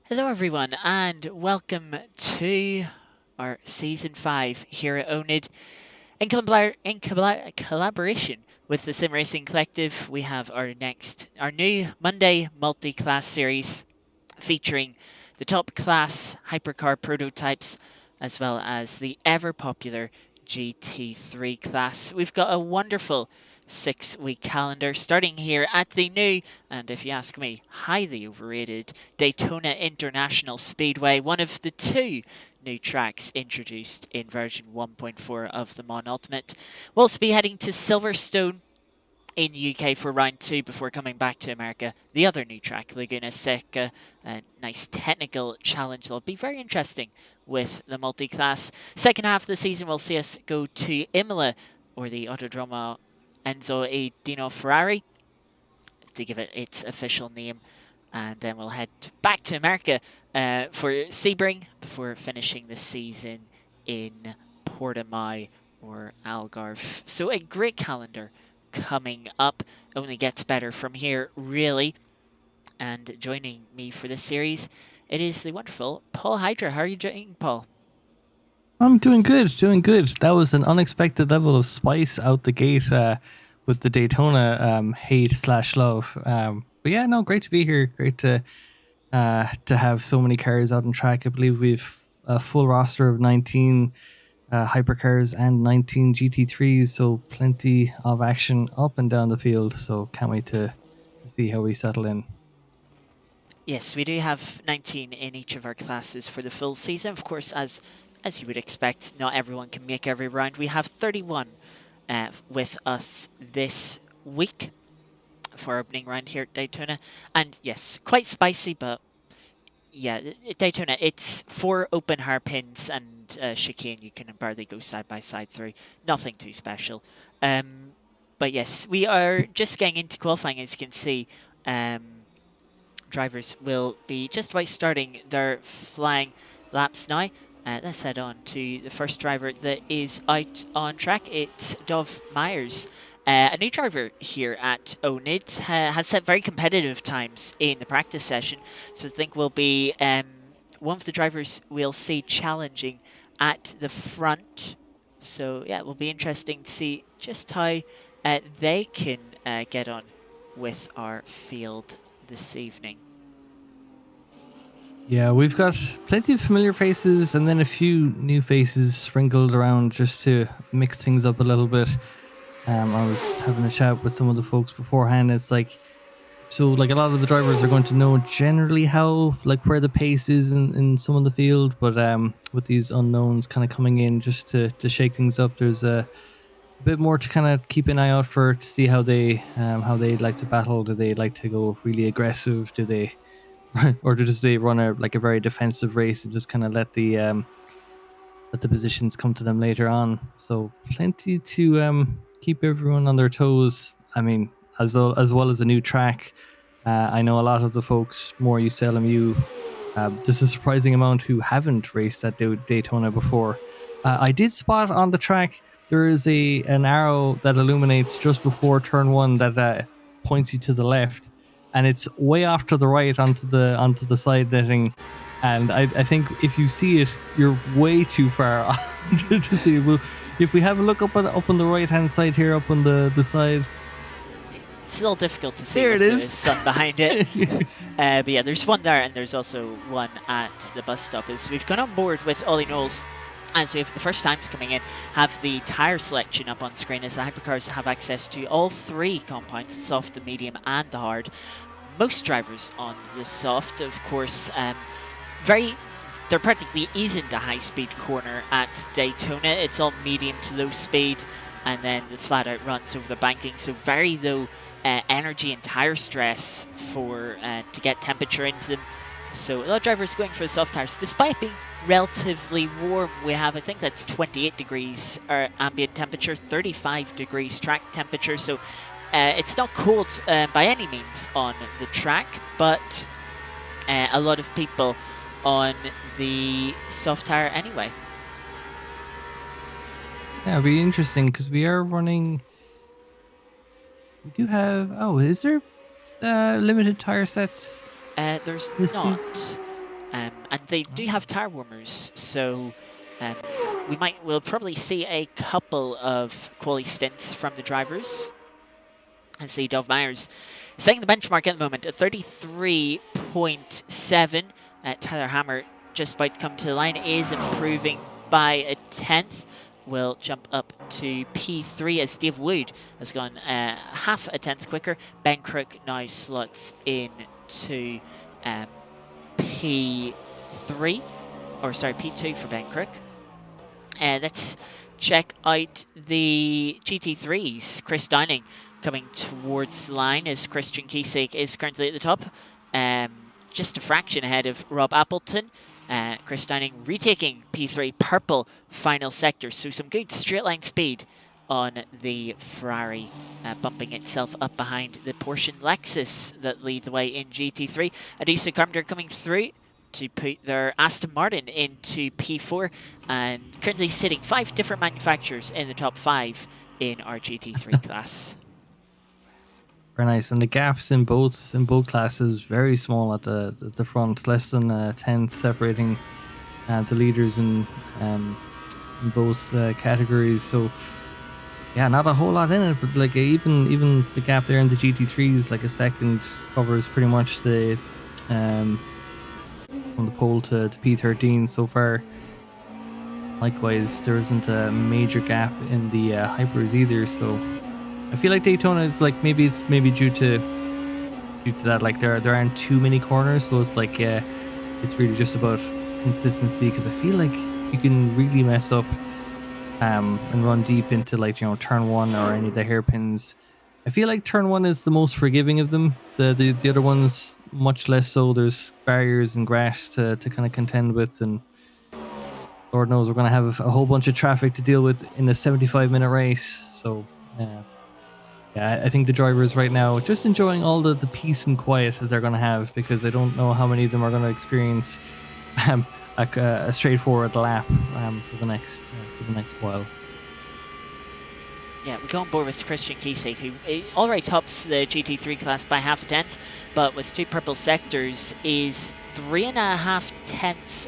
Hello, everyone, and welcome to our season 5 here at oNiD. In collaboration with the Sim Racing Collective, we have our new Monday Multiclass series featuring the top class hypercar prototypes as well as the ever popular GT3 class. We've got a wonderful 6-week calendar starting here at the new, and if you ask me, highly overrated Daytona International Speedway, one of the two new tracks introduced in version 1.4 of the Mon Ultimate. We'll also be heading to Silverstone in the UK for round 2 before coming back to America. The other new track, Laguna Seca, a nice technical challenge that'll be very interesting with the multi-class. Second half of the season will see us go to Imola, or the Autodromo Enzo e Dino Ferrari, to give it its official name. And then we'll head back to America for Sebring before finishing the season in Portimao or Algarve. So a great calendar coming up. Only gets better from here, really. And joining me for this series, it is the wonderful Paul Hydra. How are you doing, Paul? I'm doing good, doing good. That was an unexpected level of spice out the gate with the Daytona hate slash love. But yeah, no, great to be here. Great to have so many cars out on track. I believe we've a full roster of 19 hypercars and 19 GT3s, so plenty of action up and down the field. So can't wait to see how we settle in. Yes, we do have 19 in each of our classes for the full season. Of course, as you would expect, not everyone can make every round. We have 31 with us this week for our opening round here at Daytona. And yes, quite spicy, but yeah, Daytona, it's 4 open hairpins and chicane you can barely go side by side through. Nothing too special. But yes, we are just getting into qualifying, as you can see. Drivers will be just about starting their flying laps now. Let's head on to the first driver that is out on track. It's Dov Myers. A new driver here at oNiD has set very competitive times in the practice session, so I think will be one of the drivers we'll see challenging at the front. So yeah, it will be interesting to see just how they can get on with our field this evening. Yeah, we've got plenty of familiar faces and then a few new faces sprinkled around just to mix things up a little bit. I was having a chat with some of the folks beforehand. It's like, so like a lot of the drivers are going to know generally how, like where the pace is in some of the field, but with these unknowns kind of coming in just to shake things up, there's a bit more to kind of keep an eye out for to see how they like to battle. Do they like to go really aggressive? Do they or does they run a like a very defensive race and just kind of let the positions come to them later on? So plenty to keep everyone on their toes. I mean, as well as a new track. I know a lot of the folks more used to LMU. There's a surprising amount who haven't raced at Daytona before. I did spot on the track there is an arrow that illuminates just before turn one that points you to the left, and it's way off to the right onto the side netting. And I think if you see it, you're way too far to see it. Well, if we have a look up on the right hand side here, up on the side, It's a little difficult to see there with it the is. sun behind it. But yeah, there's one there, and there's also one at the bus stop. As we've gone on board with Ollie Knowles, as we have the first times coming in, have the tyre selection up on screen, as the hypercars have access to all 3 compounds, the soft, the medium, and the hard. Most drivers on the soft, of course, very they're practically isn't a high-speed corner at Daytona. It's all medium to low speed, and then the flat-out runs over the banking. So very low energy and tire stress for to get temperature into them. So a lot of drivers going for the soft tires, despite being relatively warm. We have, I think that's 28 degrees ambient temperature, 35 degrees track temperature. So it's not cold by any means on the track, but a lot of people on the soft tire anyway. Yeah, it'll be interesting because we are running. We do have. Oh, is there limited tire sets There's this season? not. and they do have tire warmers, so we'll probably see a couple of quali stints from the drivers. And see Dov Myers setting the benchmark at the moment at 33.7. Tyler Hammer just about to come to the line, is improving by a tenth. Will jump up to P3 as Dave Wood has gone half a tenth quicker. Ben Crook now slots in to P3, or sorry, P2 for Ben Crook. Let's check out the GT3s. Chris Downing coming towards the line as Christian Kiesig is currently at the top. Just a fraction ahead of Rob Appleton. Chris Downing retaking P3, purple final sector. So some good straight line speed on the Ferrari, bumping itself up behind the Porsche Lexus that lead the way in GT3. Adisa Carpenter coming through to put their Aston Martin into P4, and currently sitting 5 different manufacturers in the top 5 in our GT3 class. Very nice, and the gaps in both classes very small at the front, less than a tenth separating the leaders in both categories. So yeah, not a whole lot in it, but like even the gap there in the GT3s, like a second covers pretty much the from the pole to P13 so far. Likewise, there isn't a major gap in the hypers either, so I feel like Daytona is like maybe due to that, like there aren't too many corners, so it's like it's really just about consistency, because I feel like you can really mess up and run deep into, like, you know, turn 1 or any of the hairpins. I feel like turn 1 is the most forgiving of them. The other ones much less so. There's barriers and grass to kind of contend with, and Lord knows we're going to have a whole bunch of traffic to deal with in a 75-minute race. So yeah, I think the drivers right now just enjoying all the peace and quiet that they're going to have, because I don't know how many of them are going to experience a straightforward lap for the next while. Yeah, we go on board with Christian Kiesig, who already tops the GT3 class by half a tenth, but with 2 purple sectors is 3 tenths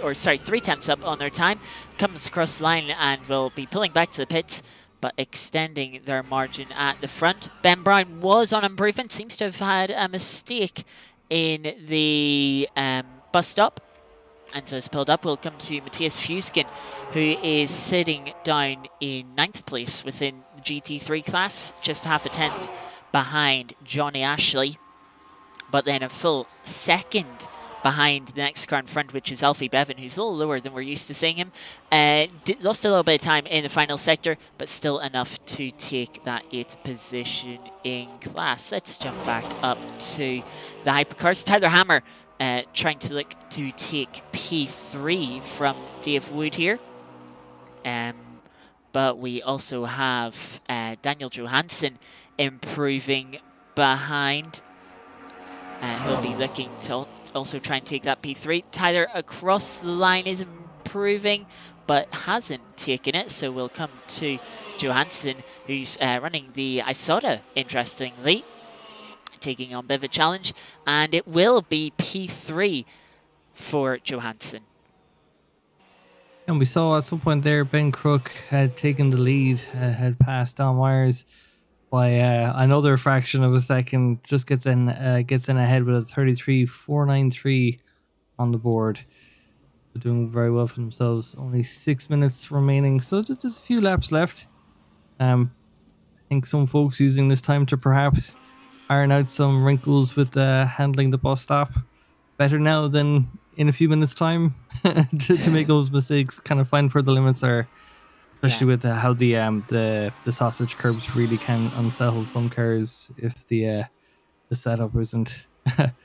up on their time. Comes across the line and will be pulling back to the pits, but extending their margin at the front. Ben Brown was on improvement, seems to have had a mistake in the bus stop, and so has pulled up. We'll come to Matthias Fuskin, who is sitting down in 9th place within the GT3 class, just half a tenth behind Johnny Ashley, but then a full second behind the next car in front, which is Alfie Bevan, who's a little lower than we're used to seeing him. Lost a little bit of time in the final sector, but still enough to take that 8th position in class. Let's jump back up to the hypercars. Tyler Hammer trying to look to take P3 from Dave Wood here. But we also have Daniel Johansson improving behind. He'll be looking to also try and take that P3. Tyler across the line is improving, but hasn't taken it. So we'll come to Johansson, who's running the Isotta, interestingly, taking on a bit of a challenge. And it will be P3 for Johansson. And we saw at some point there Ben Crook had taken the lead, had passed Don Myers by another fraction of a second. Just gets in ahead with a 33.493 on the board. They're doing very well for themselves. Only 6 minutes remaining, so just a few laps left. I think some folks using this time to perhaps iron out some wrinkles with handling the bus stop better now than in a few minutes' time to make those mistakes, kind of find where the limits are, especially with how the sausage curbs really can unsettle some cars if the setup isn't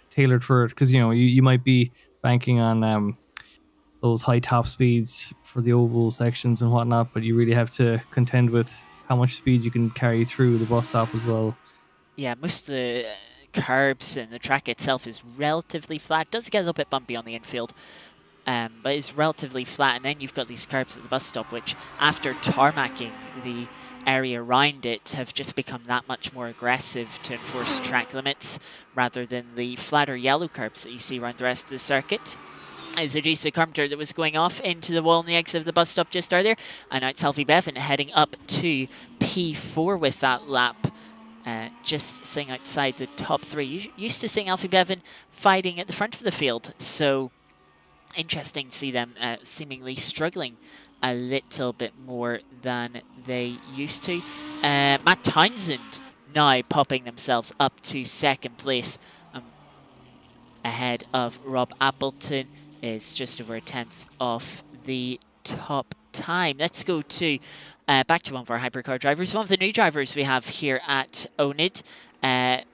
tailored for it, because you might be banking on those high top speeds for the oval sections and whatnot, but you really have to contend with how much speed you can carry through the bus stop as well. Yeah, most of the curbs and the track itself is relatively flat. Does get a little bit bumpy on the infield, but it's relatively flat. And then you've got these curbs at the bus stop, which after tarmacking the area around it have just become that much more aggressive to enforce track limits rather than the flatter yellow curbs that you see around the rest of the circuit. Is a Jisa Carpenter that was going off into the wall on the exit of the bus stop just earlier. And now it's Alfie Bevan heading up to P4 with that lap. Just seeing outside the top three. Used to seeing Alfie Bevan fighting at the front of the field. So interesting to see them seemingly struggling a little bit more than they used to. Matt Townsend now popping themselves up to second place. Ahead of Rob Appleton is just over a tenth off the top time. Let's go to back to one of our hypercar drivers. One of the new drivers we have here at oNiD.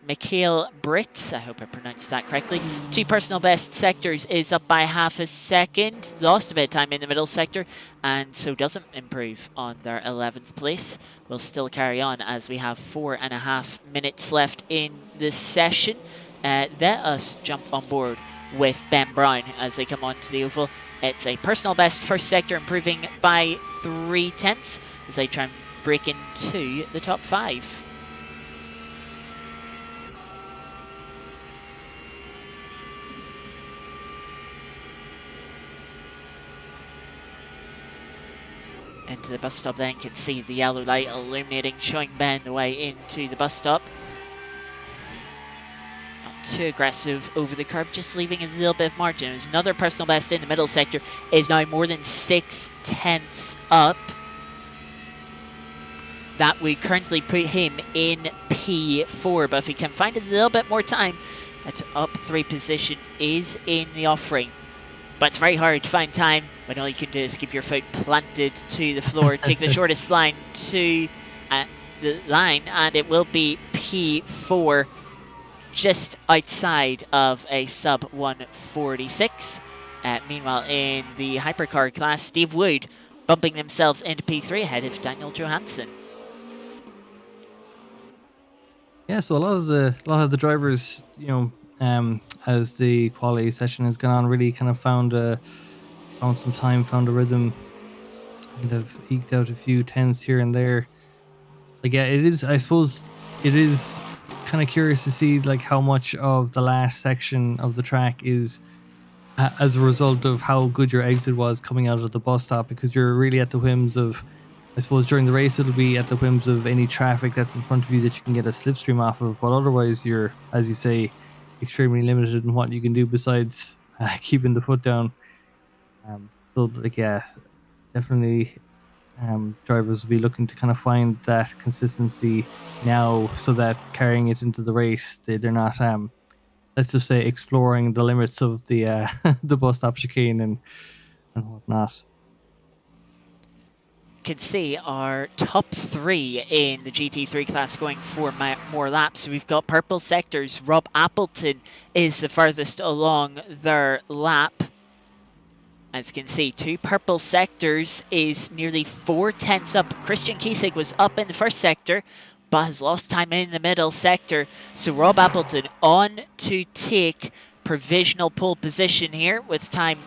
Mikhail Brits, I hope I pronounced that correctly. 2 personal best sectors is up by half a second. Lost a bit of time in the middle sector, and so doesn't improve on their 11th place. We'll still carry on as we have 4.5 minutes left in this session. Let us jump on board with Ben Brown as they come onto the oval. It's a personal best first sector, improving by 0.3 as they try and break into the top 5. Into the bus stop then, can see the yellow light illuminating, showing Ben the way into the bus stop. Too aggressive over the curb, just leaving a little bit of margin. There's another personal best in the middle sector, is now more than 0.6 up. That would currently put him in P4, but if he can find a little bit more time, that up 3 position is in the offering. But it's very hard to find time when all you can do is keep your foot planted to the floor, take the shortest line to the line, and it will be P4. Just outside of a sub 146. Meanwhile, in the hypercar class, Steve Wood bumping themselves into P3 ahead of Daniel Johansson. Yeah, so a lot of the drivers, as the quality session has gone on, really kind of found some time, found a rhythm, and have eked out a few tenths here and there. Like, yeah, it is. I suppose it is kind of curious to see like how much of the last section of the track is as a result of how good your exit was coming out of the bus stop, because you're really at the whims of, I suppose during the race it'll be at the whims of any traffic that's in front of you that you can get a slipstream off of, but otherwise you're, as you say, extremely limited in what you can do besides keeping the foot down. So like, yeah, definitely drivers will be looking to kind of find that consistency now, so that carrying it into the race, they're not let's just say exploring the limits of the the bus stop chicane and whatnot. Can see our top 3 in the GT3 class going for more laps. We've got purple sectors. Rob Appleton is the furthest along their lap. As you can see, 2 purple sectors is nearly 0.4 up. Christian Kiesig was up in the first sector, but has lost time in the middle sector. So Rob Appleton on to take provisional pole position here with time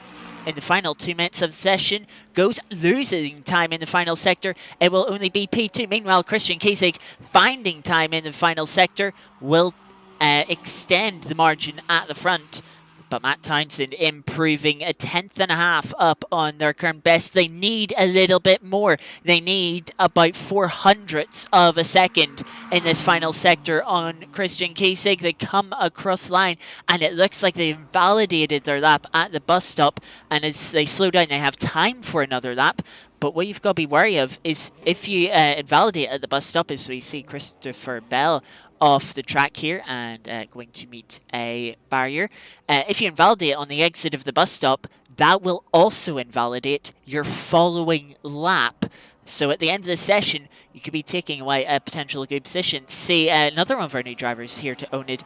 in the final 2 minutes of the session. Goes losing time in the final sector. It will only be P2. Meanwhile, Christian Kiesig finding time in the final sector will extend the margin at the front. But Matt Townsend improving 1.5 tenths up on their current best. They need a little bit more. They need about 0.04 of a second in this final sector on Christian Kiesig. They come across line, and it looks like they invalidated their lap at the bus stop. And as they slow down, they have time for another lap. But what you've got to be wary of is if you invalidate at the bus stop, as we see Christopher Bell off the track here and going to meet a barrier. If you invalidate on the exit of the bus stop, that will also invalidate your following lap. So at the end of the session, you could be taking away a potential good position. See another one of our new drivers here to oNiD,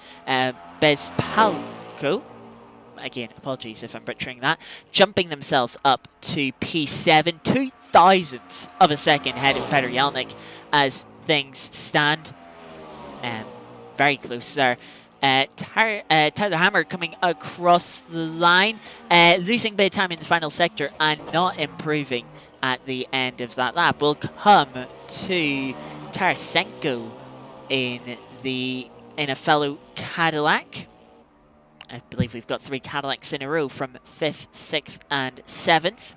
Bez Palco. Again, apologies if I'm butchering that. Jumping themselves up to P7, 0.02 of a second ahead of Peter Yelnik as things stand. Very close there. Tyler Hammer coming across the line, losing a bit of time in the final sector and not improving at the end of that lap. We'll come to Tarasenko in a fellow Cadillac. I believe we've got 3 Cadillacs in a row from 5th, 6th, and 7th.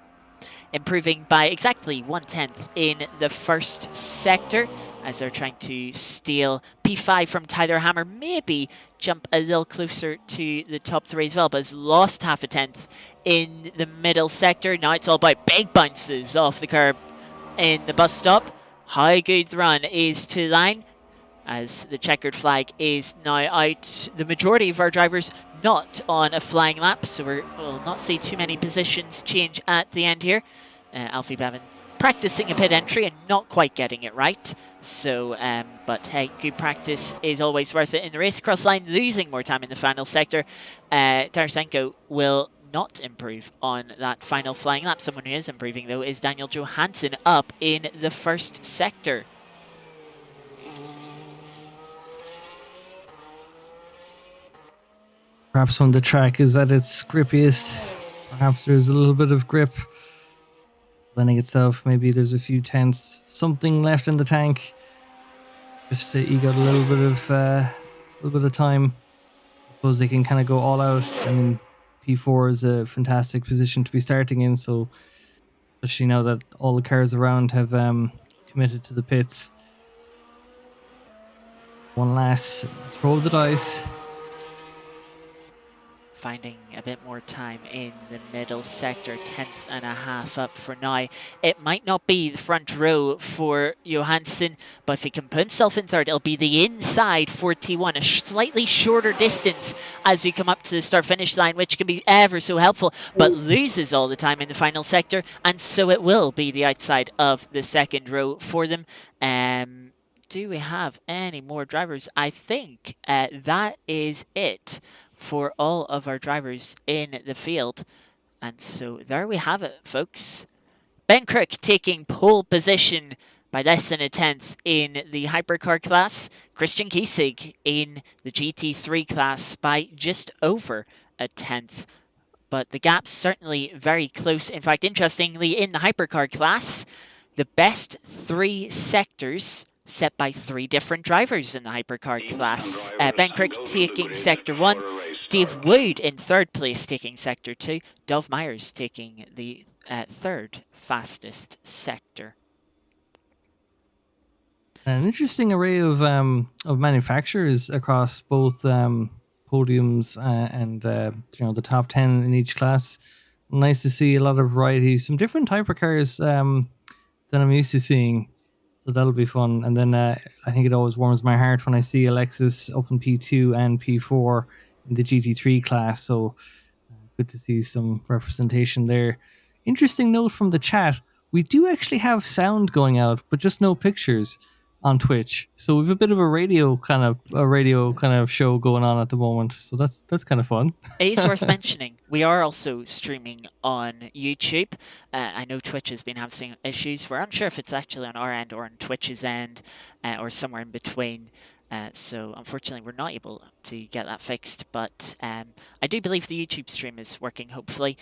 Improving by exactly 1/10 in the first sector as they're trying to steal P5 from Tyler Hammer, maybe jump a little closer to the top 3 as well, but has lost half a tenth in the middle sector. Now it's all about big bounces off the curb in the bus stop. How good the run is to line as the checkered flag is now out. The majority of our drivers not on a flying lap, so we'll not see too many positions change at the end here. Alfie Bevan practicing a pit entry and not quite getting it right. So, but hey, good practice is always worth it in the race. Cross line losing more time in the final sector. Tarasenko will not improve on that final flying lap. Someone who is improving, though, is Daniel Johansson up in the first sector. Perhaps when the track is at its grippiest, perhaps there's a little bit of grip. Landing itself, maybe there's a few tenths, something left in the tank. Just to eke out a little bit of time. I suppose they can kind of go all out. I mean, P4 is a fantastic position to be starting in, so especially now that all the cars around have committed to the pits. One last throw of the dice. Finding a bit more time in the middle sector, 10th and a half up for now. It might not be the front row for Johansson, but if he can put himself in third, it'll be the inside for T1, a slightly shorter distance as you come up to the start-finish line, which can be ever so helpful, but loses all the time in the final sector, and so it will be the outside of the second row for them. Do we have any more drivers? I think that is it for all of our drivers in the field. And so there we have it, folks. Ben Crook taking pole position by less than a tenth in the hypercar class. Christian Kiesig in the GT3 class by just over a tenth. But the gap's certainly very close. In fact, interestingly, in the hypercar class, the best 3 sectors set by 3 different drivers in the hypercar class. Ben Crook taking Sector 1, Dave Wood in 3rd place taking Sector 2, Dov Myers taking the 3rd fastest sector. An interesting array of manufacturers across both podiums and the top 10 in each class. Nice to see a lot of variety, some different hypercars than I'm used to seeing. So that'll be fun. And then I think it always warms my heart when I see Alexis up in P2 and P4 in the GT3 class. So good to see some representation there. Interesting note from the chat. We do actually have sound going out, but just no pictures on Twitch. So we've a bit of a radio kind of show going on at the moment. So that's kind of fun. It is worth mentioning, we are also streaming on YouTube. I know Twitch has been having issues. We're unsure if it's actually on our end or on Twitch's end or somewhere in between. So unfortunately, we're not able to get that fixed, but I do believe the YouTube stream is working, hopefully,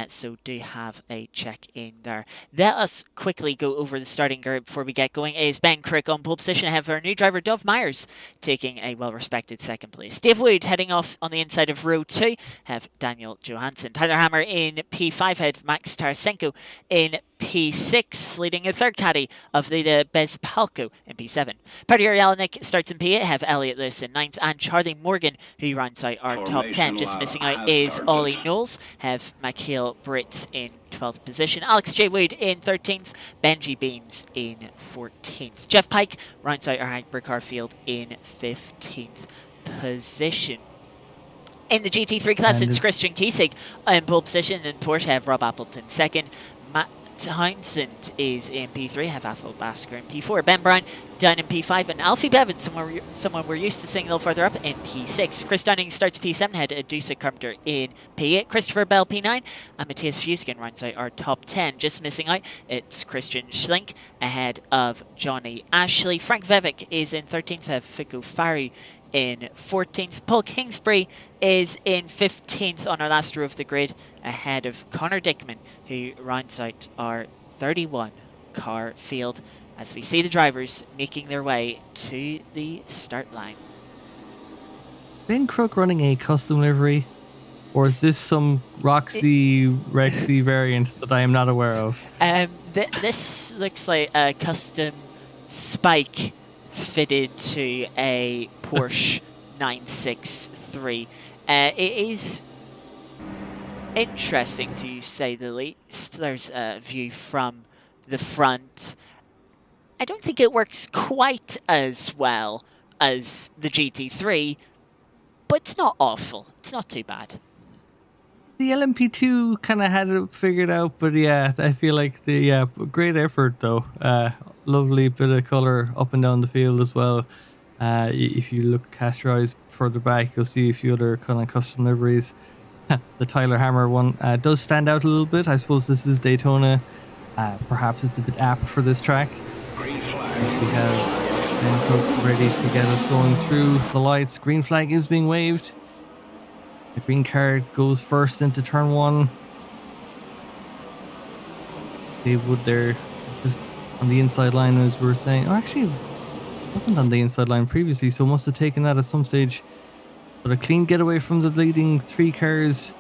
so do have a check in there. Let us quickly go over the starting grid before we get going. Is Ben Crook on pole position ahead of our new driver, Dov Myers, taking a well-respected 2nd place. Dave Wood heading off on the inside of row 2, have Daniel Johansson. Tyler Hammer in P5, head Max Tarasenko in P6, leading a 3rd caddy of the Bezpalco in P7. Paddy Jelinek starts in P8, have Elliot Lewis in 9th, and Charlie Morgan, who rounds out our top 10. Just missing out is Ollie Knowles, have Michael Brits in 12th position, Alex J. Wood in 13th, Benji Beams in 14th. Jeff Pike rounds out our hypercar field in 15th position. In the GT3 class, it's Christian Kiesig in pole position, and Porsche have Rob Appleton 2nd. Matt Townsend is in P3, have Athol Basker in P4, Ben Brown down in P5, and Alfie Bevan, someone we're used to seeing a little further up, in P6. Chris Downing starts P7, head Adusa Carpenter in P8, Christopher Bell P9, and Matthias Fuskin rounds out our top 10. Just missing out, it's Christian Schlink ahead of Johnny Ashley. Frank Vivek is in 13th, have Fico Faru in 14th. Paul Kingsbury is in 15th on our last row of the grid, ahead of Connor Dickman, who rounds out our 31 car field as we see the drivers making their way to the start line. Ben Crook running a custom livery. Or is this some Roxy Rexy variant that I am not aware of? This looks like a custom spike fitted to a Porsche 963. It is interesting to say the least. There's a view from the front. I don't think it works quite as well as the GT3, but it's not awful. It's not too bad. The LMP2 kind of had it figured out, but yeah, I feel like great effort though. Lovely bit of color up and down the field as well. If you cast your eyes further back, you'll see a few other kind of custom liveries. The Tyler Hammer one does stand out a little bit. I suppose this is Daytona. Perhaps it's a bit apt for this track. As we have Ben Cook ready to get us going through the lights. Green flag is being waved. The green car goes first into turn one. Dave Wood there, just on the inside line as we were saying. Oh, actually, wasn't on the inside line previously, so must have taken that at some stage. But a clean getaway from the leading three cars.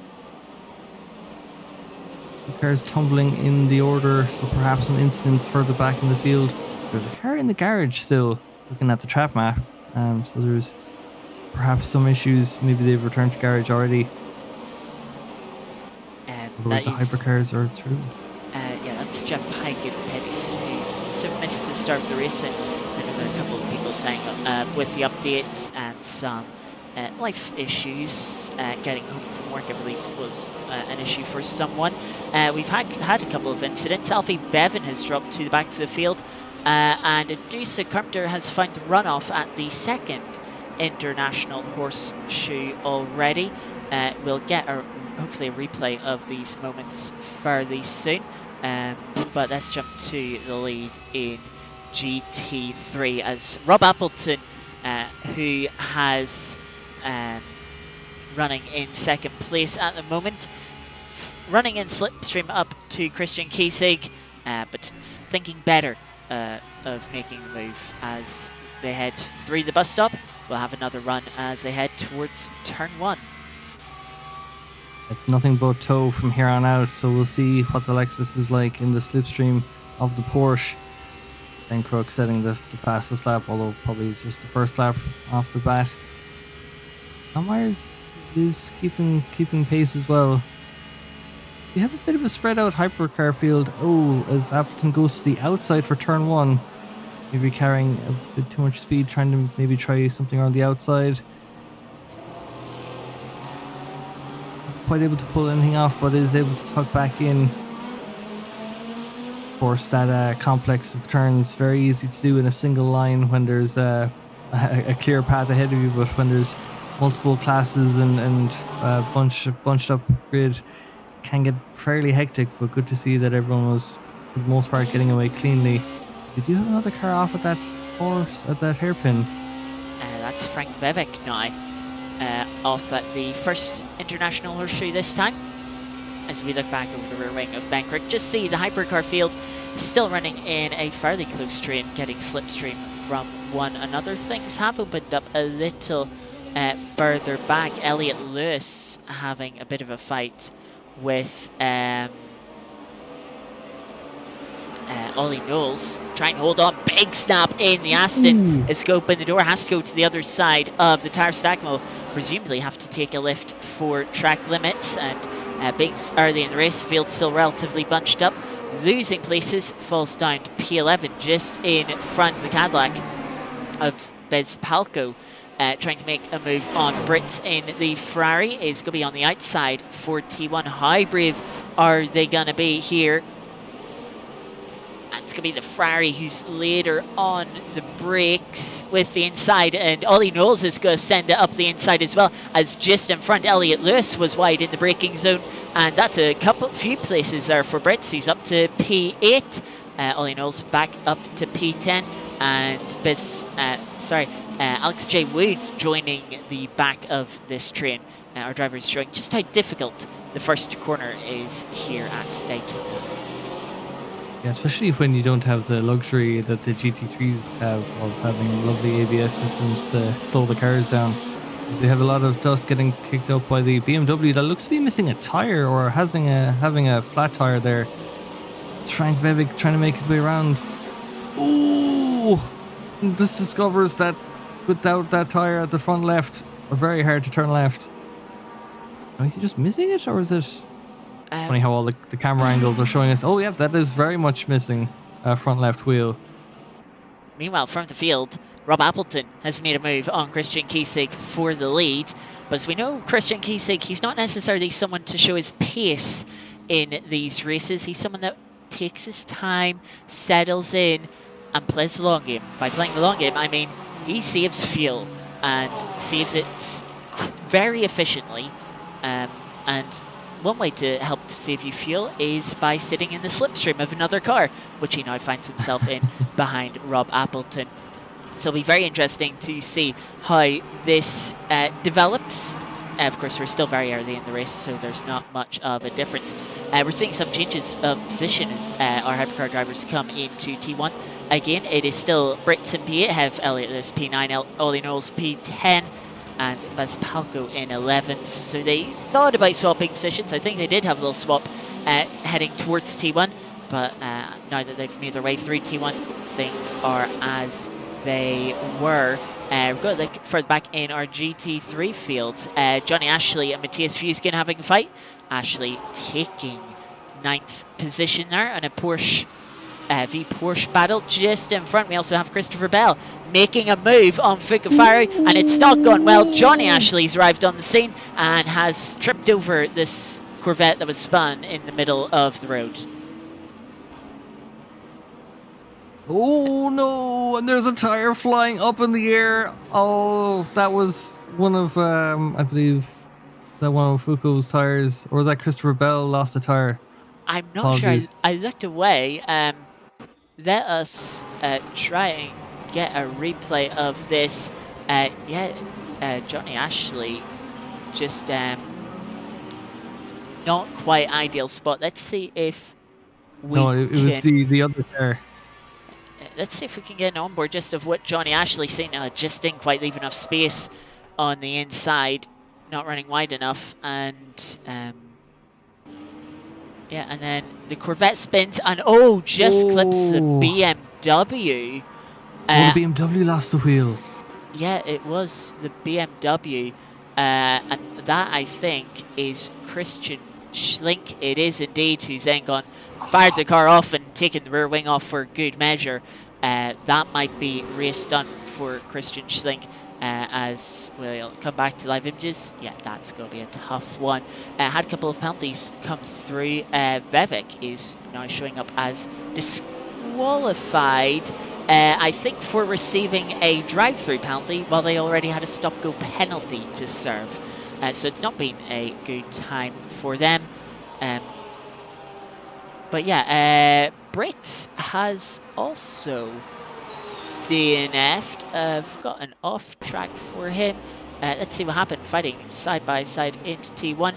The cars tumbling in the order, so perhaps some incidents further back in the field. There's a car in the garage still, looking at the track map. So there's perhaps some issues. Maybe they've returned to garage already. Otherwise the hypercars are through. Yeah, that's Jeff Pike in pits, who seems to have missed the start of the race. And there were a couple of people saying with the update and some life issues, getting home from work, I believe, was an issue for someone. We've had a couple of incidents. Alfie Bevan has dropped to the back of the field, and Adusa Carpenter has found the runoff at the second International Horseshoe already. We'll get hopefully a replay of these moments fairly soon. But let's jump to the lead in GT3 as Rob Appleton, who has running in second place at the moment, running in slipstream up to Christian Kiesig, but thinking better of making the move as they head through the bus stop. We'll have another run as they head towards turn one. It's nothing but tow from here on out, so we'll see what the Lexus is like in the slipstream of the Porsche. Ben Crook setting the fastest lap, although probably it's just the first lap off the bat. Myers is keeping pace as well. We have a bit of a spread out hypercar field. Oh, as Appleton goes to the outside for turn one. Maybe carrying a bit too much speed, trying to maybe try something on the outside. Not quite able to pull anything off, but is able to tuck back in. Of course, that complex of turns, very easy to do in a single line when there's a clear path ahead of you, but when there's multiple classes and bunched up grid, can get fairly hectic. But good to see that everyone was, for the most part, getting away cleanly. We do have another car off at that hairpin. That's Frank Vivek now, off at the first International Horseshoe this time. As we look back over the rear wing of Benkrick, just see the hypercar field still running in a fairly close train, getting slipstream from one another. Things have opened up a little further back. Elliot Lewis having a bit of a fight with Ollie Knowles, trying to hold on. Big snap in the Aston. It's go open the door, has to go to the other side of the tire stack. Will presumably have to take a lift for track limits, and being early in the race, the field still relatively bunched up. Losing places, falls down to P11 just in front of the Cadillac of Bez Palco. Trying to make a move on Brits in the Ferrari is going to be on the outside for T1. How brave are they going to be here? It's going to be the Ferrari who's later on the brakes with the inside, and Ollie Knowles is going to send it up the inside as well, as just in front Elliot Lewis was wide in the braking zone, and that's a few places there for Brits, who's up to P8. Ollie Knowles back up to P10, and Alex J. Wood joining the back of this train. Our driver is showing just how difficult the first corner is here at Daytona. Yeah, especially when you don't have the luxury that the GT3s have of having lovely ABS systems to slow the cars down. We have a lot of dust getting kicked up by the BMW that looks to be missing a tire or having a flat tire there. It's Frank Vevik trying to make his way around. Ooh! This discovers that without that tire at the front left, very hard to turn left. Oh, is he just missing it, or is it? Funny how all the camera angles are showing us. Oh yeah, that is very much missing front left wheel. Meanwhile, from the field, Rob Appleton has made a move on Christian Kiesig for the lead. But as we know, Christian Kiesig, he's not necessarily someone to show his pace in these races. He's someone that takes his time, settles in, and plays the long game. By playing the long game, I mean he saves fuel and saves it very efficiently. And one way to help save you fuel is by sitting in the slipstream of another car, which he now finds himself in behind Rob Appleton. So it'll be very interesting to see how this develops. Of course, we're still very early in the race, so there's not much of a difference. We're seeing some changes of position as our hypercar drivers come into T1. Again, it is still Brits in P8, have Elliot Lewis P9, Ollie Knowles P10, and Baz Palco in 11th. So they thought about swapping positions. I think they did have a little swap heading towards T1, but now that they've made their way through T1, things are as they were. We've got to look further back in our GT3 field. Johnny Ashley and Matthias Fuskin having a fight. Ashley taking 9th position there in a Porsche v Porsche battle. Just in front, we also have Christopher Bell making a move on Fukafari, and it's not gone well. Johnny Ashley's arrived on the scene and has tripped over this Corvette that was spun in the middle of the road. Oh no, and there's a tire flying up in the air. Oh, that was one of, I believe, is that one of Foucault's tires? Or was that Christopher Bell lost a tire? I'm not sure. I looked away. Let us try and get a replay of this. Johnny Ashley just not quite ideal spot. Let's see if we it was the other tire. Let's see if we can get an onboard just of what Johnny Ashley's saying. Just didn't quite leave enough space on the inside, not running wide enough, and and then the Corvette spins and just clips the BMW. The BMW lost the wheel. Yeah, it was the BMW, and that I think is Christian Schlink. It is indeed, who's then gone, fired the car off and taken the rear wing off for good measure. That might be race done for Christian Schlink. As we'll come back to live images, that's going to be a tough one. Had a couple of penalties come through. Vevik is now showing up as disqualified, I think, for receiving a drive-through penalty, while they already had a stop-go penalty to serve. So it's not been a good time for them. Brits has also DNF'd. I've got an off track for him. Let's see what happened. Fighting side by side into T1.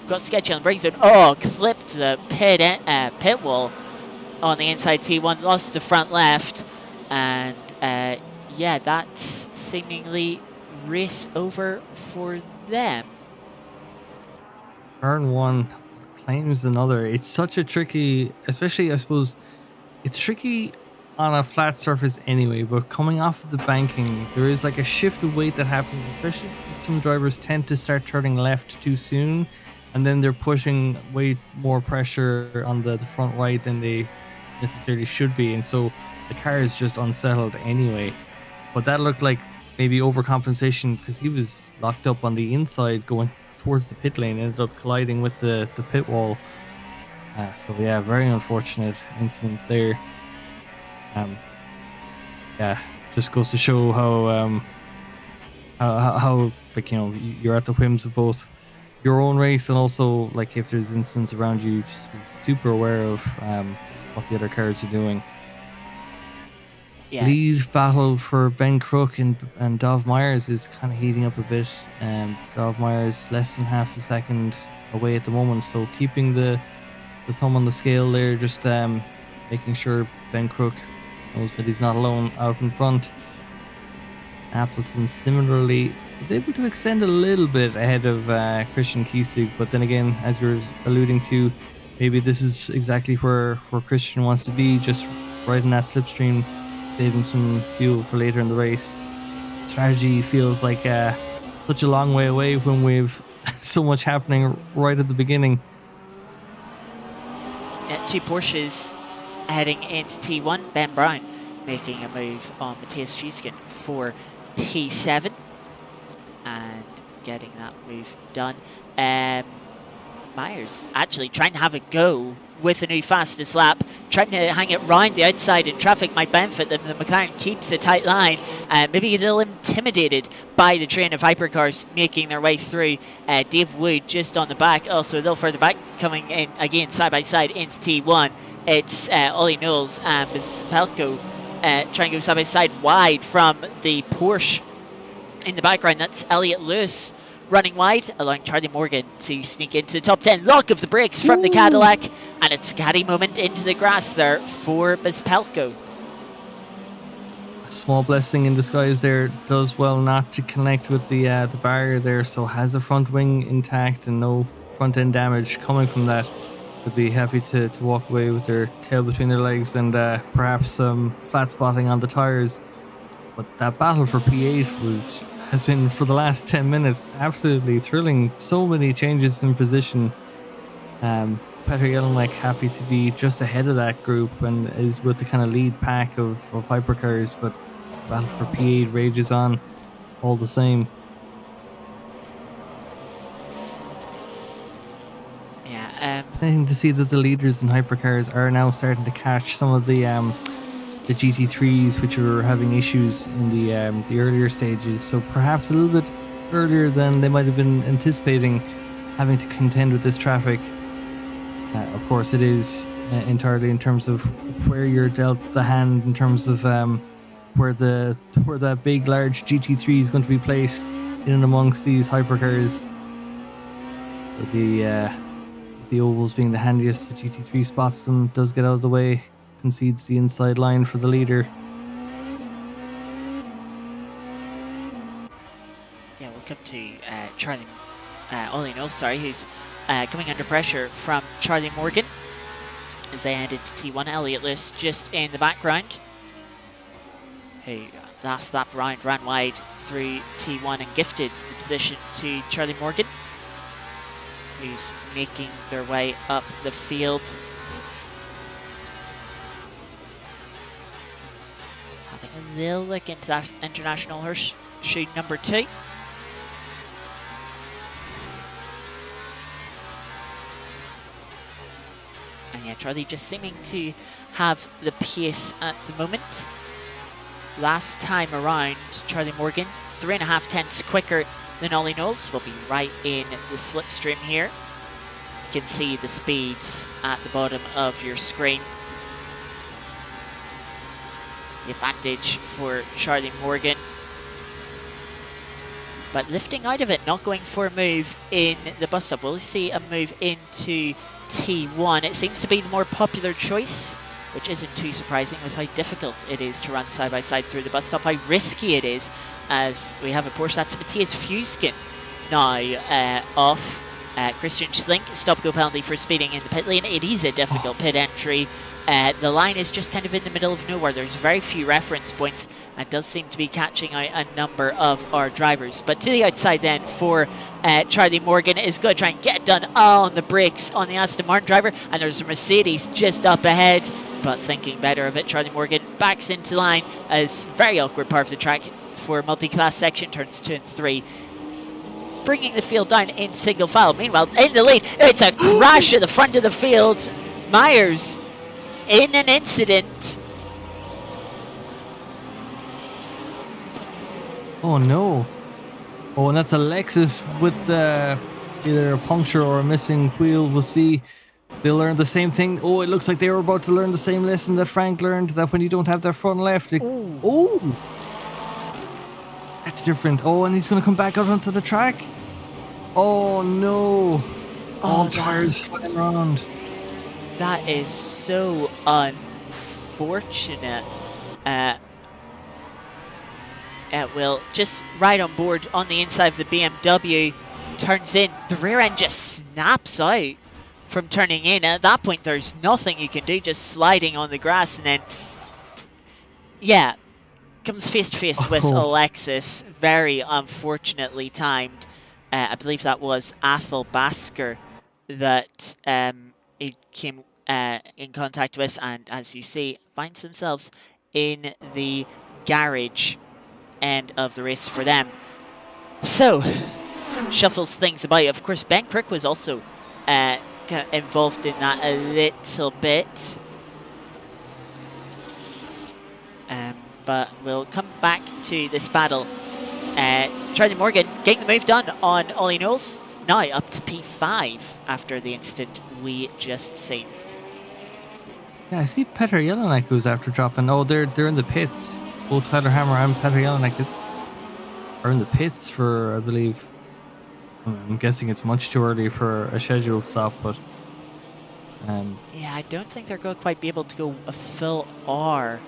Got sketchy on the brake zone. Clipped the pit wall on the inside T1. Lost the front left. And that's seemingly race over for them. Turn one claims another. It's such a tricky, especially I suppose it's tricky on a flat surface anyway, but coming off of the banking, there is like a shift of weight that happens, especially some drivers tend to start turning left too soon, and then they're pushing way more pressure on the front right than they necessarily should be, and so the car is just unsettled anyway. But that looked like maybe overcompensation because he was locked up on the inside going towards the pit lane, ended up colliding with the pit wall. Very unfortunate incidents there. Just goes to show how you're at the whims of both your own race and also like if there's incidents around you, just be super aware of what the other cars are doing. Lead battle for Ben Crook and Dov Myers is kind of heating up a bit. Dov Myers less than half a second away at the moment, so keeping the thumb on the scale there, just making sure Ben Crook knows that he's not alone out in front. Appleton similarly is able to extend a little bit ahead of Christian Kiesig, but then again, as you're alluding to, maybe this is exactly where Christian wants to be, just right in that slipstream, saving some fuel for later in the race. Strategy feels like such a long way away when we've so much happening right at the beginning. Two Porsches heading into T1. Ben Brown making a move on Matthias Fuskin for P7 and getting that move done. Myers actually trying to have a go with the new fastest lap, trying to hang it round the outside in traffic might benefit them. The McLaren keeps a tight line, maybe a little intimidated by the train of hypercars making their way through. Dave Wood just on the back, also a little further back, coming in again side by side into T1. It's Ollie Knowles and Pelko trying to go side by side wide from the Porsche in the background. That's Elliot Lewis running wide, allowing Charlie Morgan to sneak into the top 10. Lock of the brakes from the Cadillac, and it's a caddy moment into the grass there for Bezpelko. A small blessing in disguise there. Does well not to connect with the barrier there, so has a front wing intact and no front end damage coming from that. Would be happy to walk away with their tail between their legs and perhaps some flat spotting on the tires. But that battle for P8 has been for the last 10 minutes absolutely thrilling. So many changes in position. Petr Jelinek happy to be just ahead of that group and is with the kind of lead pack of hypercars, but the battle for P8 rages on all the same. Yeah, it's interesting to see that the leaders in hypercars are now starting to catch some of the GT3s, which were having issues in the earlier stages. So perhaps a little bit earlier than they might have been anticipating, having to contend with this traffic. Of course, it is entirely in terms of where you're dealt the hand, in terms of where that big, large GT3 is going to be placed in and amongst these hypercars. The ovals being the handiest, the GT3 spots them, does get out of the way, concedes the inside line for the leader. Yeah, we'll come to Charlie Ollie Knowles, who's coming under pressure from Charlie Morgan as they head into T1. Elliot Lewis just in the background, who last lap round ran wide through T1 and gifted the position to Charlie Morgan, who's making their way up the field. Having a little look into that international horseshoe number 2. And yeah, Charlie just seeming to have the pace at the moment. Last time around, Charlie Morgan, 3.5 tenths quicker than Ollie Knowles. Will be right in the slipstream here. You can see the speeds at the bottom of your screen. The advantage for Charlie Morgan. But lifting out of it, not going for a move in the bus stop. We'll see a move into T1. It seems to be the more popular choice, which isn't too surprising with how difficult it is to run side by side through the bus stop, how risky it is, as we have a Porsche. That's Matthias Fuskin now off. Christian Schlink, stop-go penalty for speeding in the pit lane. It is a difficult pit entry. The line is just kind of in the middle of nowhere. There's very few reference points and does seem to be catching out a number of our drivers. But to the outside then for Charlie Morgan is going to try and get it done on the brakes on the Aston Martin driver. And there's a Mercedes just up ahead, but thinking better of it. Charlie Morgan backs into line as very awkward part of the track for multi-class section, turns 2 and 3. Bringing the field down in single file. Meanwhile, in the lead, it's a crash at the front of the field. Myers in an incident. Oh no. Oh, and that's a Lexus with either a puncture or a missing wheel. We'll see. They'll learn the same thing. Oh, it looks like they were about to learn the same lesson that Frank learned, that when you don't have that front left. Oh! That's different. Oh, and he's going to come back out onto the track. Oh no. All tires flying around. That is so unfortunate. will just ride on board on the inside of the BMW, turns in. The rear end just snaps out from turning in. At that point, there's nothing you can do, just sliding on the grass, and then, yeah, comes face to face with Alexis. Very unfortunately timed. I believe that was Athel Basker that he came in contact with, and as you see, finds themselves in the garage end of the race for them. So, shuffles things about. Of course, Ben Crick was also involved in that a little bit. But we'll come back to this battle. Charlie Morgan getting the move done on Ollie Knowles. Now up to P5 after the incident we just seen. Yeah, I see Petr Jelinek who's after dropping. Oh, they're in the pits. Both Tyler Hammer and Petr Jelinek are in the pits for, I believe. I'm guessing it's much too early for a scheduled stop, but yeah, I don't think they're going to quite be able to go a full R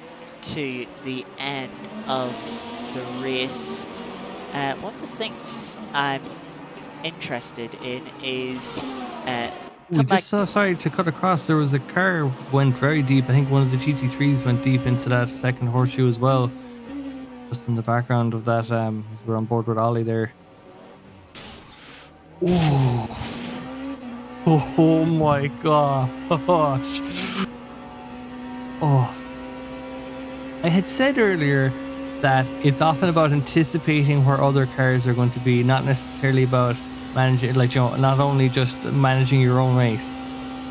to the end of the race. One of the things I'm interested in is we just saw, sorry to cut across, there was a car went very deep. I think one of the GT3s went deep into that second horseshoe as well. Just in the background of that, as we're on board with Ollie there. Ooh. Oh my gosh. Oh. I had said earlier that it's often about anticipating where other cars are going to be, not necessarily about managing, like, you know, not only just managing your own race.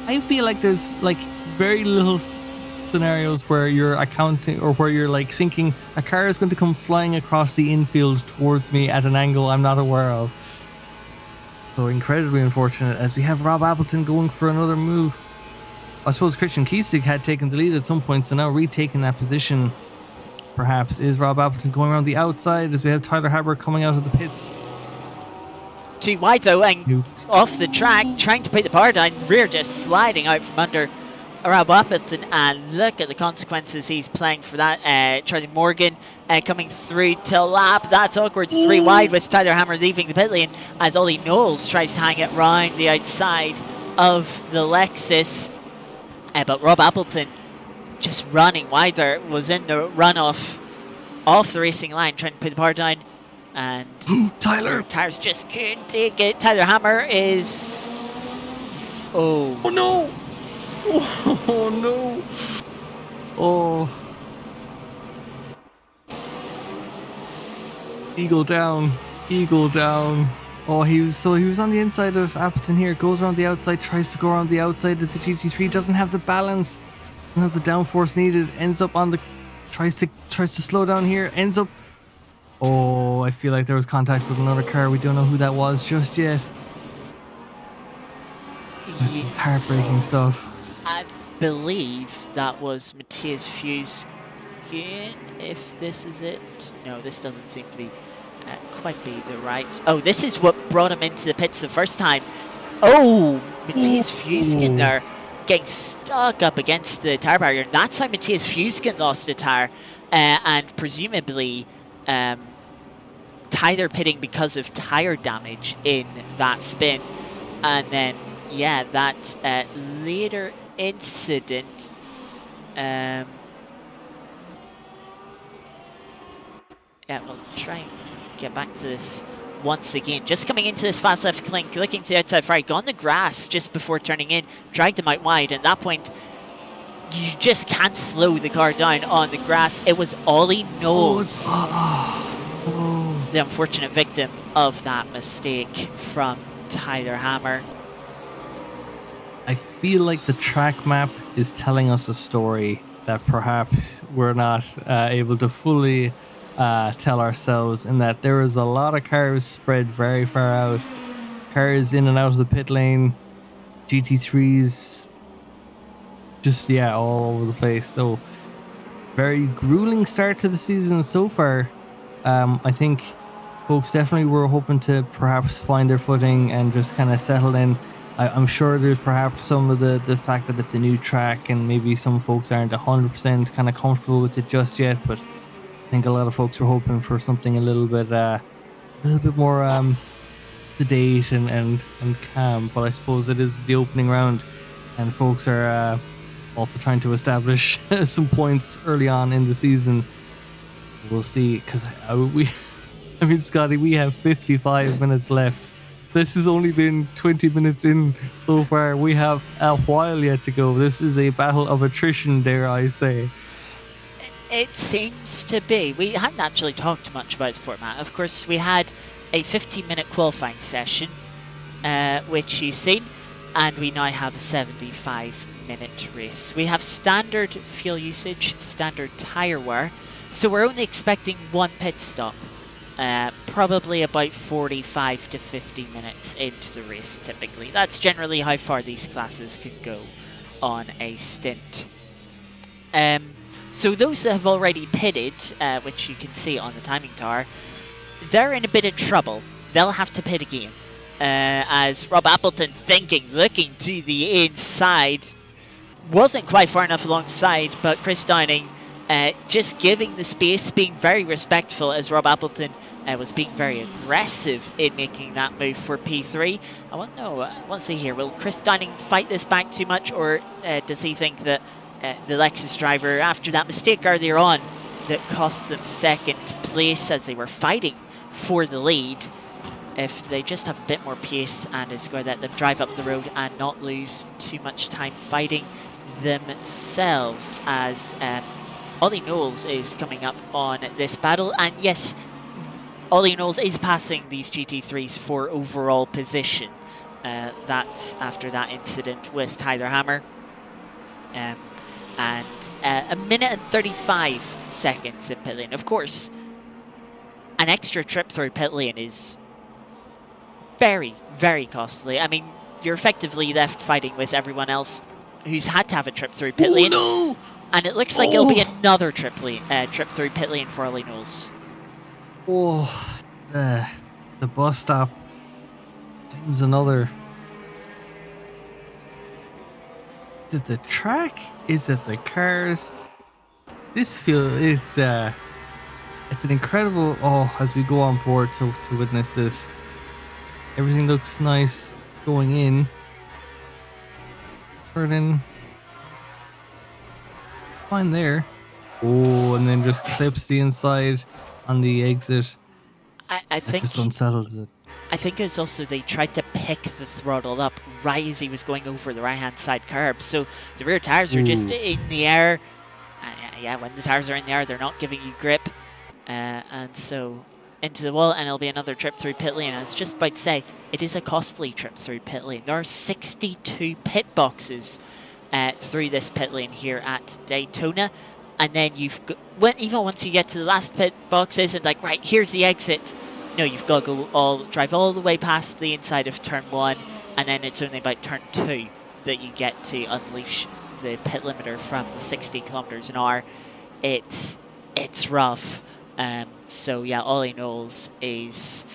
I feel like there's like very little scenarios where you're accounting or where you're like thinking a car is going to come flying across the infield towards me at an angle I'm not aware of. So incredibly unfortunate as we have Rob Appleton going for another move. I suppose Christian Kiesig had taken the lead at some point, so now retaking that position perhaps is Rob Appleton going around the outside as we have Tyler Haber coming out of the pits. Too wide though, and off the track, trying to put the power down, rear just sliding out from under Rob Appleton, and look at the consequences he's playing for that. Charlie Morgan coming through to lap. That's awkward, 3 wide with Tyler Hammer leaving the pit lane as Ollie Knowles tries to hang it round the outside of the Lexus. But Rob Appleton just running wide there, was in the runoff off the racing line, trying to put the power down, and Tyler! Tires just couldn't take it. Tyler Hammer is... Oh no! Oh no! Oh. Eagle down. Eagle down. Oh, he was on the inside of Appleton here, goes around the outside, tries to go around the outside of the GT3, doesn't have the balance, doesn't have the downforce needed, ends up on the, tries to slow down here, ends up, oh, I feel like there was contact with another car. We don't know who that was just yet. This is heartbreaking stuff. I believe that was Matthias Fuskin, if this is it. No, this doesn't seem to be quite be the right... Oh, this is what brought him into the pits the first time. Oh, Matthias Fuskin there getting stuck up against the tire barrier. That's how Matthias Fuskin lost a tire, and presumably Tyler pitting because of tire damage in that spin. And then, yeah, that later incident... yeah, we'll try and get back to this once again. Just coming into this fast left clink, looking to the outside far, got on the grass just before turning in, dragged him out wide. At that point, you just can't slow the car down on the grass. It was Ollie Knowles, the unfortunate victim of that mistake from Tyler Hammer. I feel like the track map is telling us a story that perhaps we're not able to fully tell ourselves, in that there is a lot of cars spread very far out, cars in and out of the pit lane, GT3s just, yeah, all over the place. So very grueling start to the season so far. I think folks definitely were hoping to perhaps find their footing and just kind of settle in. I'm sure there's perhaps some of the fact that it's a new track and maybe some folks aren't 100% kind of comfortable with it just yet, but I think a lot of folks were hoping for something a little bit more sedate and calm. But I suppose it is the opening round, and folks are also trying to establish some points early on in the season. We'll see, because I mean, Scotty, we have 55 minutes left. This has only been 20 minutes in so far. We have a while yet to go. This is a battle of attrition, dare I say. It seems to be. We haven't actually talked much about the format. Of course, we had a 15-minute qualifying session, which you've seen, and we now have a 75-minute race. We have standard fuel usage, standard tyre wear, so we're only expecting one pit stop. Probably about 45 to 50 minutes into the race, typically. That's generally how far these classes can go on a stint. So those that have already pitted, which you can see on the timing tower, they're in a bit of trouble. They'll have to pit again. As Rob Appleton looking to the inside, wasn't quite far enough alongside, but Chris Downing just giving the space, being very respectful, as Rob Appleton was being very aggressive in making that move for P3. I want to see here, will Chris Downing fight this back too much, or does he think that the Lexus driver, after that mistake earlier on that cost them second place as they were fighting for the lead, if they just have a bit more pace and is going to let them drive up the road and not lose too much time fighting themselves, as Ollie Knowles is coming up on this battle. And yes, Ollie Knowles is passing these GT3s for overall position. That's after that incident with Tyler Hammer. And a minute and 35 seconds in pit lane. Of course, an extra trip through pit lane is very, very costly. I mean, you're effectively left fighting with everyone else who's had to have a trip through pit lane. No! And it looks like it'll be another trip through pit lane for Ollie Knowles. Oh, the bus stop. There's another. Is it the track? Is it the cars? It's an incredible. Oh, as we go on board to witness this, everything looks nice going in. Turning fine there. Oh, and then just clips the inside on the exit. I think just unsettles it. I think it was also they tried to pick the throttle up right as he was going over the right-hand side curb. So the rear tires are just in the air. Yeah, when the tires are in the air, they're not giving you grip. And so into the wall, and it'll be another trip through pit lane. I was just about to say, it is a costly trip through pit lane. There are 62 pit boxes through this pit lane here at Daytona. And then you've got, even once you get to the last pit box, isn't like, right, here's the exit. No, you've got to drive all the way past the inside of turn 1, and then it's only about turn 2 that you get to unleash the pit limiter from the 60 kilometers an hour. It's rough. So yeah, Ollie Knowles is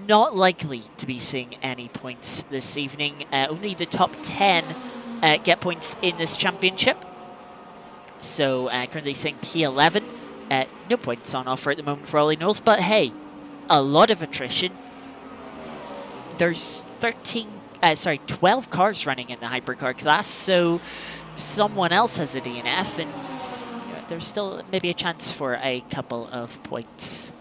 not likely to be seeing any points this evening. Only the top 10 get points in this championship. So currently seeing P11. No points on offer at the moment for Ollie Knowles, but hey, a lot of attrition. There's 12 cars running in the hypercar class, so someone else has a DNF, and there's still maybe a chance for a couple of points.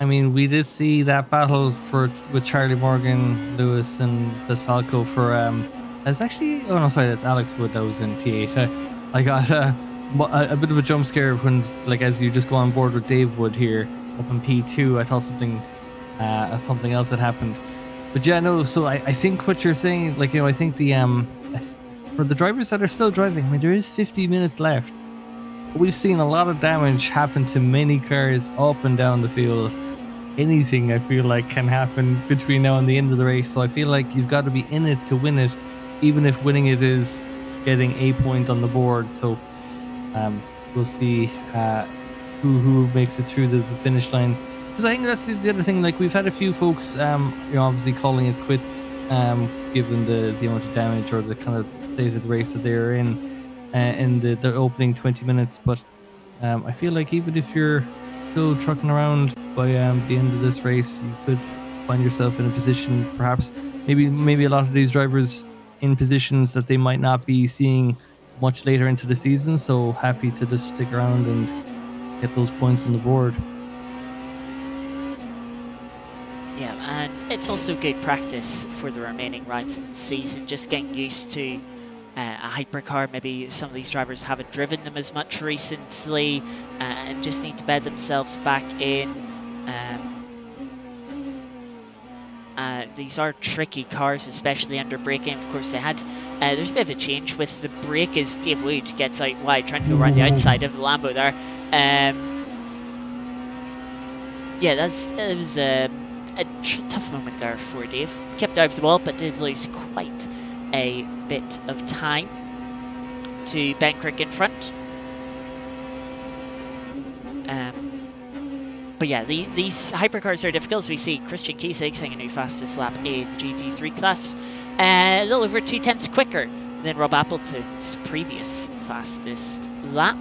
I mean, we did see that battle with Charlie Morgan, Lewis, and Vespalco for that's Alex Wood that was in P8. I got a bit of a jump scare when, like, as you just go on board with Dave Wood here up in P2. I thought something else had happened, but yeah, no. So I think what you're saying, like, I think the for the drivers that are still driving, I mean, there is 50 minutes left. We've seen a lot of damage happen to many cars up and down the field. Anything, I feel like, can happen between now and the end of the race. So I feel like you've got to be in it to win it, even if winning it is getting a point on the board. So we'll see who makes it through the finish line. Because I think that's the other thing. Like, we've had a few folks, obviously calling it quits, given the amount of damage or the kind of state of the race that they're in the opening 20 minutes. But I feel like even if you're still trucking around by the end of this race, you could find yourself in a position, perhaps maybe a lot of these drivers in positions that they might not be seeing much later into the season. So happy to just stick around and get those points on the board. Yeah, and it's also good practice for the remaining rounds in the season, just getting used to a hypercar. Maybe some of these drivers haven't driven them as much recently and just need to bed themselves back in. These are tricky cars, especially under braking. Of course, there's a bit of a change with the brake as Dave Wood gets out wide, trying to go around the outside of the Lambo there. Yeah, it was a tough moment there for Dave. Kept out of the wall, but did lose quite a bit of time to Ben Crick in front. But yeah, these hypercars are difficult, as we see Christian Kiesig setting a new fastest lap in GT3 class. A little over 2/10 quicker than Rob Appleton's previous fastest lap.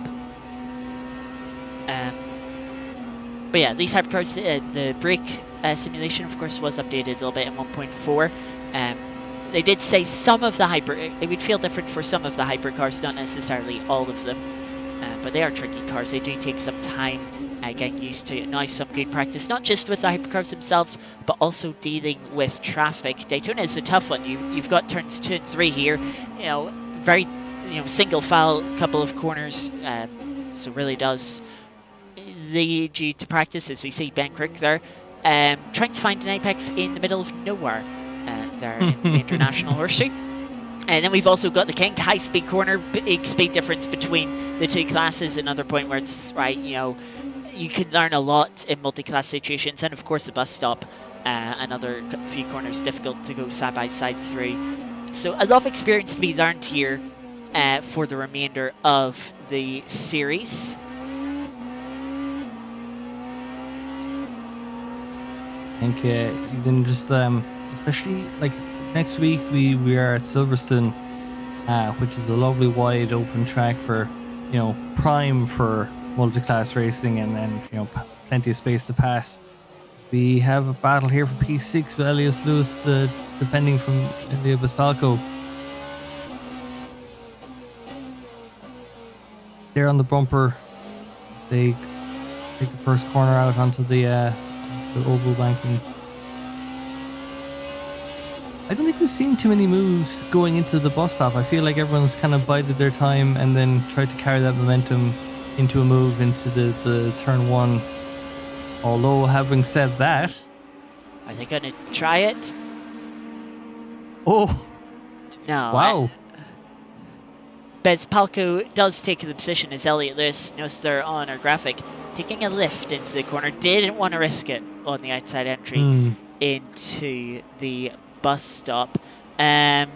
But yeah, these hypercars, the brake simulation, of course, was updated a little bit in 1.4. They did say some of the it would feel different for some of the hypercars, not necessarily all of them. But they are tricky cars. They do take some time getting used to it. Now some good practice, not just with the hypercars themselves, but also dealing with traffic. Daytona is a tough one. You've got turns 2 and 3 here. Very single file couple of corners. So really does lead you to practice, as we see Ben Crick there, trying to find an apex in the middle of nowhere there in the International Horseshoe. And then we've also got the Kink high-speed corner, big speed difference between the two classes. Another point where it's right, you can learn a lot in multi-class situations. And of course the bus stop, another few corners difficult to go side by side through. So a lot of experience to be learned here for the remainder of the series. I think even just especially like next week we are at Silverstone, which is a lovely wide open track for prime for multi-class racing, and then plenty of space to pass. We have a battle here for P6 with Elias Lewis, defending from Ilya Bespalko. They're on the bumper. They take the first corner out onto the oval banking. I don't think we've seen too many moves going into the bus stop. I feel like everyone's kind of bided their time and then tried to carry that momentum into a move into the turn 1. Although, having said that, are they going to try it? Oh, no! Wow! Bespalko does take the position as Elliot Lewis. Notice there on our graphic, taking a lift into the corner. Didn't want to risk it on the outside entry into the bus stop. That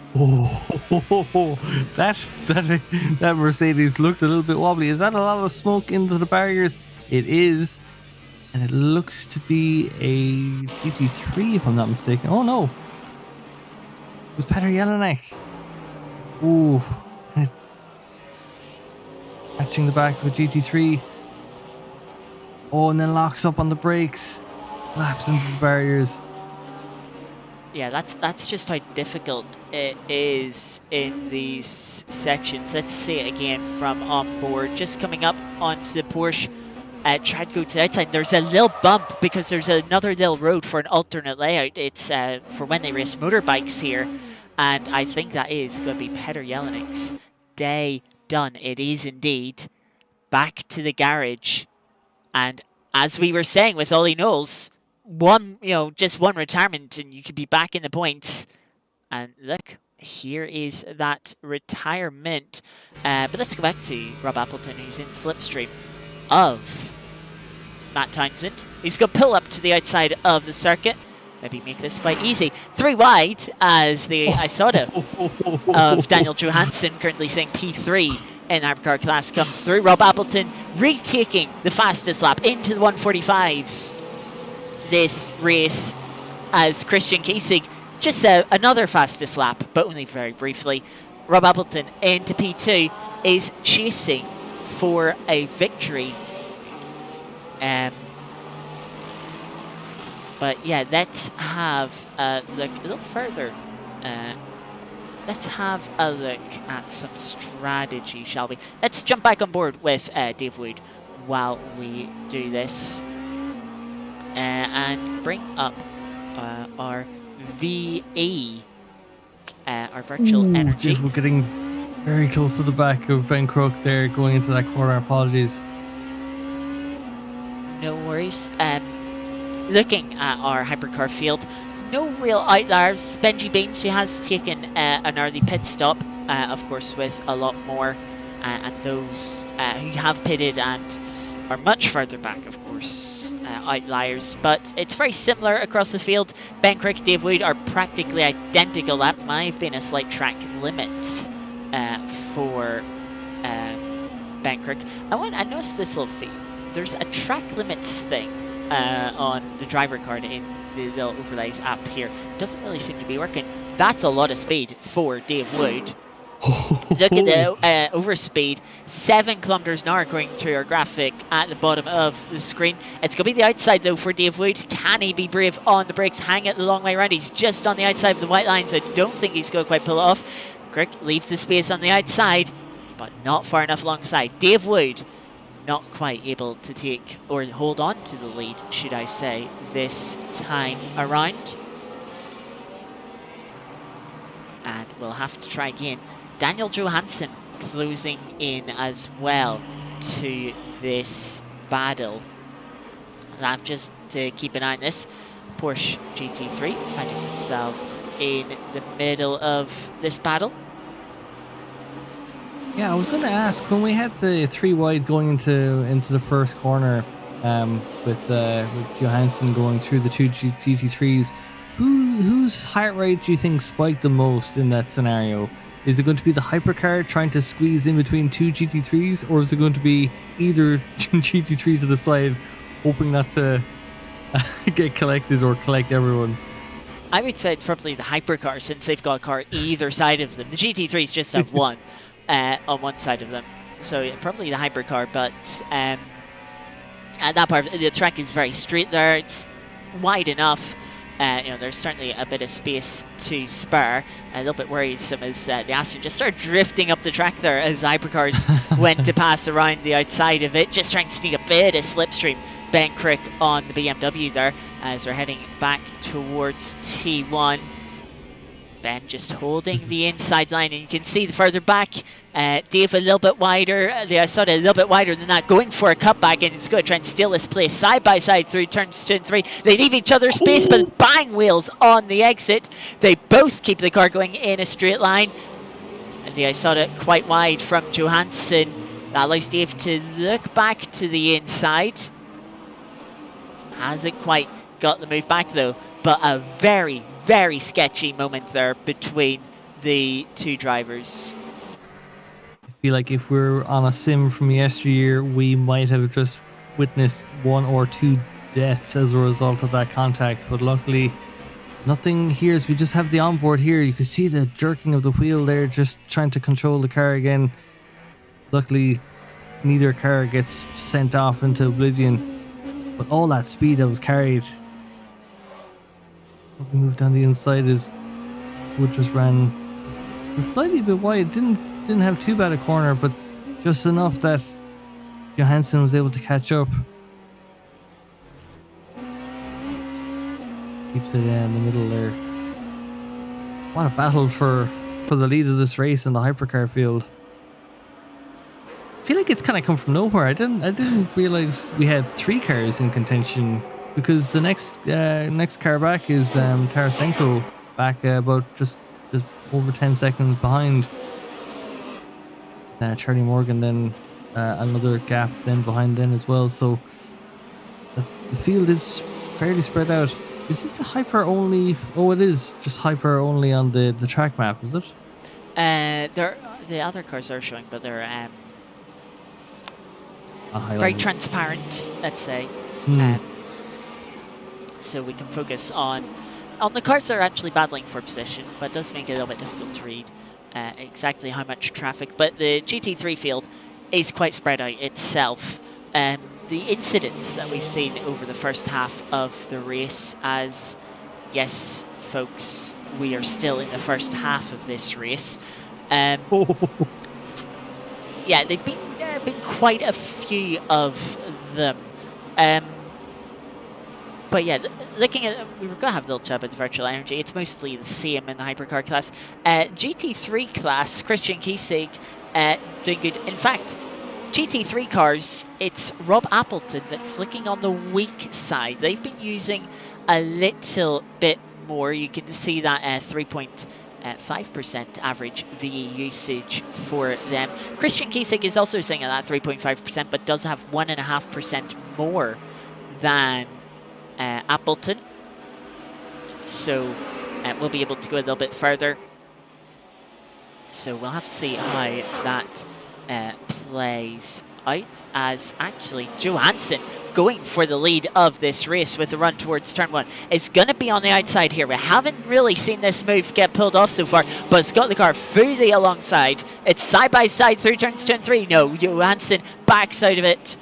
Mercedes looked a little bit wobbly. Is that a lot of smoke into the barriers? It is, and it looks to be a GT3 if I'm not mistaken. Oh no, it was Petr Jelinek. Ooh, catching the back of a GT3. Oh, and then locks up on the brakes, laps into the barriers. Yeah, that's just how difficult it is in these sections. Let's see it again from on board. Just coming up onto the Porsche, tried to go to the outside. There's a little bump because there's another little road for an alternate layout. It's for when they race motorbikes here. And I think that is going to be Petr Jelinek's day done. It is indeed. Back to the garage. And as we were saying with Ollie Knowles, just one retirement and you could be back in the points. And look, here is that retirement. But let's go back to Rob Appleton, who's in slipstream of Matt Townsend. He's going to pull up to the outside of the circuit. Maybe make this quite easy. 3 wide as the Isotta of Daniel Johansson, currently saying P3 in hypercar class, comes through. Rob Appleton retaking the fastest lap into the 145s this race, as Christian Kiesig just another fastest lap, but only very briefly. Rob Appleton into P2 is chasing for a victory. But yeah, let's have a look a little further. Let's have a look at some strategy, shall we? Let's jump back on board with Dave Wood while we do this. And bring up our VE, our virtual energy. We're getting very close to the back of Ben Crook there, going into that corner. Apologies. No worries. Looking at our hypercar field, no real outliers. Benji Beams, who has taken an early pit stop, of course, with a lot more, and those who have pitted and are much further back, of course, outliers. But it's very similar across the field. Ben Crook, Dave Wood are practically identical. That might have been a slight track limits for Ben Crook. I noticed this little feat. There's a track limits thing on the driver card in the little overlays app here. Doesn't really seem to be working. That's a lot of speed for Dave Wood. Look at the overspeed, 7 kilometers an hour according to our graphic at the bottom of the screen. It's going to be the outside though for Dave Wood. Can he be brave on the brakes, hang it the long way around? He's just on the outside of the white line, so I don't think he's going to quite pull it off. Crook leaves the space on the outside, but not far enough alongside. Dave Wood not quite able to take or hold on to the lead, should I say, this time around. And we'll have to try again. Daniel Johansson closing in as well to this battle. And I've just to keep an eye on this. Porsche GT3 finding themselves in the middle of this battle. Yeah, I was going to ask, when we had the 3 wide going into the first corner, with Johansson going through the 2 GT3s, whose heart rate do you think spiked the most in that scenario? Is it going to be the hypercar trying to squeeze in between 2 GT3s, or is it going to be either GT3 to the side, hoping not to get collected or collect everyone? I would say it's probably the hypercar, since they've got a car either side of them. The GT3s just have one on one side of them, so yeah, probably the hypercar. But and that part of the track is very straight there. It's wide enough. There's certainly a bit of space to spare. A little bit worrisome as the Aston just started drifting up the track there as hypercars went to pass around the outside of it, just trying to sneak a bit of slipstream. Ben Crook on the BMW there as we're heading back towards T1. Ben just holding the inside line, and you can see the further back, Dave a little bit wider, I saw it a little bit wider than that, going for a cutback, and it's going to try and steal this place side by side through turns 2 and 3. They leave each other space, but bang wheels on the exit. They both keep the car going in a straight line, and I saw it quite wide from Johansson. That allows Dave to look back to the inside. Hasn't quite got the move back though, but a very, very sketchy moment there between the 2 drivers. I feel like if we're on a sim from yesteryear, we might have just witnessed 1 or 2 deaths as a result of that contact, but luckily nothing here, as we just have the onboard here. You can see the jerking of the wheel there, just trying to control the car again. Luckily neither car gets sent off into oblivion, but all that speed that was carried. We moved down the inside as Wood just ran slightly a bit wide. Didn't have too bad a corner, but just enough that Johansson was able to catch up. Keeps it in the middle there. What a battle for the lead of this race in the hypercar field. I feel like it's kind of come from nowhere. I didn't realize we had 3 cars in contention, because the next car back is Tarasenko, back about just over 10 seconds behind Charlie Morgan, then another gap then behind then as well. So the field is fairly spread out. Is this a hyper only? Oh, it is just hyper only on the track map, is it? The other cars are showing, but they're very transparent, let's say. So we can focus on the cars that are actually battling for position, but it does make it a little bit difficult to read exactly how much traffic. But the GT3 field is quite spread out itself. The incidents that we've seen over the first half of the race, as yes, folks, we are still in the first half of this race. Yeah, they've been quite a few of them. But yeah, looking at, we were going to have a little chat about the virtual energy. It's mostly the same in the hypercar class. GT3 class, Christian Kiesig doing good. In fact, GT3 cars, it's Rob Appleton that's looking on the weak side. They've been using a little bit more. You can see that 3.5% average VE usage for them. Christian Kiesig is also saying at that 3.5%, but does have 1.5% more than Appleton. So we'll be able to go a little bit further. So we'll have to see how that plays out, as actually Johansson, going for the lead of this race with the run towards turn 1, is going to be on the outside here. We haven't really seen this move get pulled off so far, but it's got the car fully alongside. It's side by side through turns 2 and 3. No, Johansson backs out of it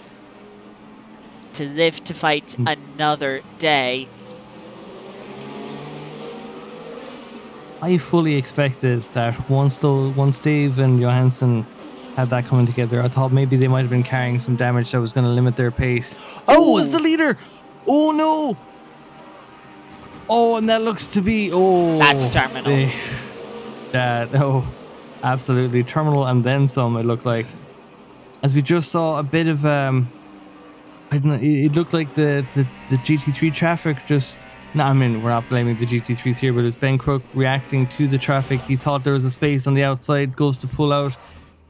to live to fight another day. I fully expected that once Dave and Johansson had that coming together, I thought maybe they might have been carrying some damage that was going to limit their pace. Oh, it's the leader! Oh no! Oh, and that looks to be that's terminal. Absolutely terminal, and then some. It looked like, as we just saw a bit of I don't know. It looked like the GT3 traffic just. No, I mean, we're not blaming the GT3s here, but it's Ben Crook reacting to the traffic. He thought there was a space on the outside, goes to pull out